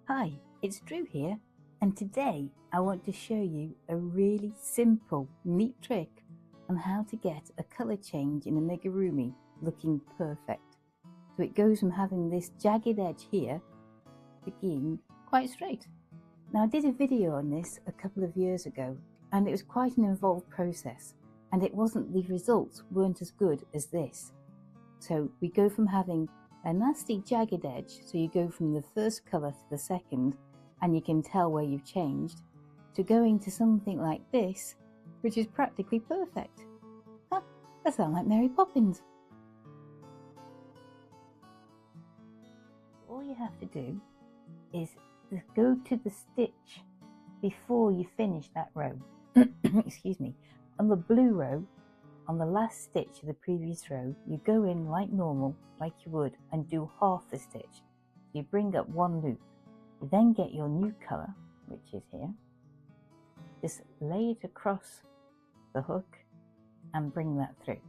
Hi, it's Drew here, and today I want to show you a really simple, neat trick on how to get a colour change in Amigurumi looking perfect. So it goes from having this jagged edge here to being quite straight. Now I did a video on this a couple of years ago, and it was quite an involved process, and the results weren't as good as this. So we go from having a nasty jagged edge, so you go from the first colour to the second and you can tell where you've changed, to going to something like this, which is practically perfect. Huh, that sounds like Mary Poppins. All you have to do is go to the stitch before you finish that row. Excuse me. On the blue row, on the last stitch of the previous row, you go in like normal, like you would, and do half the stitch. You bring up one loop. You then get your new colour, which is here. Just lay it across the hook and bring that through.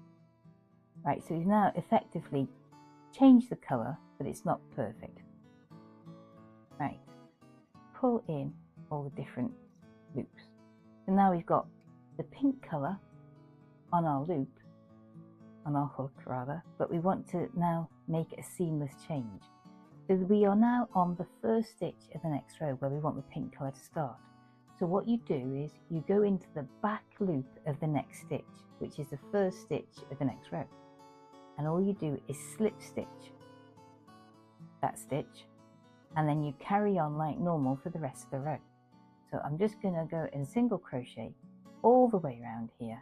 Right, so you've now effectively changed the colour, but it's not perfect. Right, pull in all the different loops. So now we've got the pink colour on our loop, on our hook rather, but we want to now make it a seamless change. So we are now on the first stitch of the next row where we want the pink colour to start. So what you do is you go into the back loop of the next stitch, which is the first stitch of the next row, and all you do is slip stitch that stitch, and then you carry on like normal for the rest of the row. So I'm just going to go in single crochet all the way around here,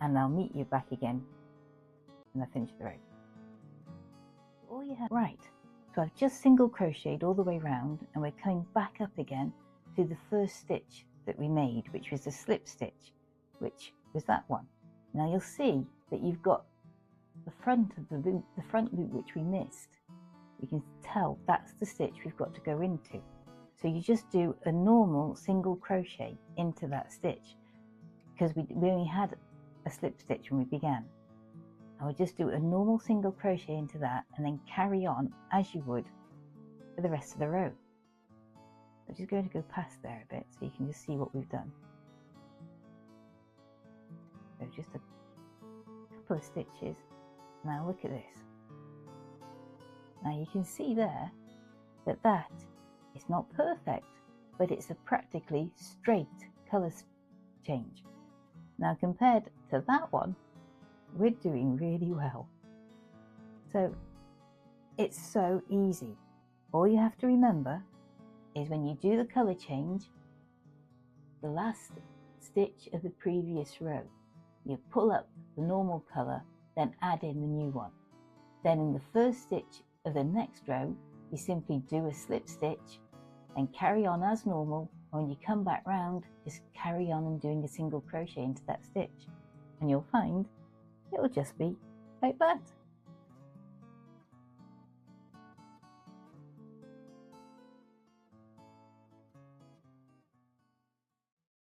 and I'll meet you back again when I finish the row. All you have, right, so I've just single crocheted all the way around, and we're coming back up again to the first stitch that we made, which was the slip stitch, which was that one. Now you'll see that you've got the front of the loop, the front loop which we missed. You can tell that's the stitch we've got to go into. So you just do a normal single crochet into that stitch, because we only had a slip stitch when we began. I would just do a normal single crochet into that and then carry on as you would for the rest of the row. I'm just going to go past there a bit so you can just see what we've done. So just a couple of stitches. Now look at this. Now you can see there that that is not perfect, but it's a practically straight colour change. Now compared to that one, we're doing really well. So it's so easy. All you have to remember is when you do the colour change, the last stitch of the previous row, you pull up the normal colour, then add in the new one. Then in the first stitch of the next row, you simply do a slip stitch and carry on as normal. When you come back round, just carry on and doing a single crochet into that stitch, and you'll find it will just be like that.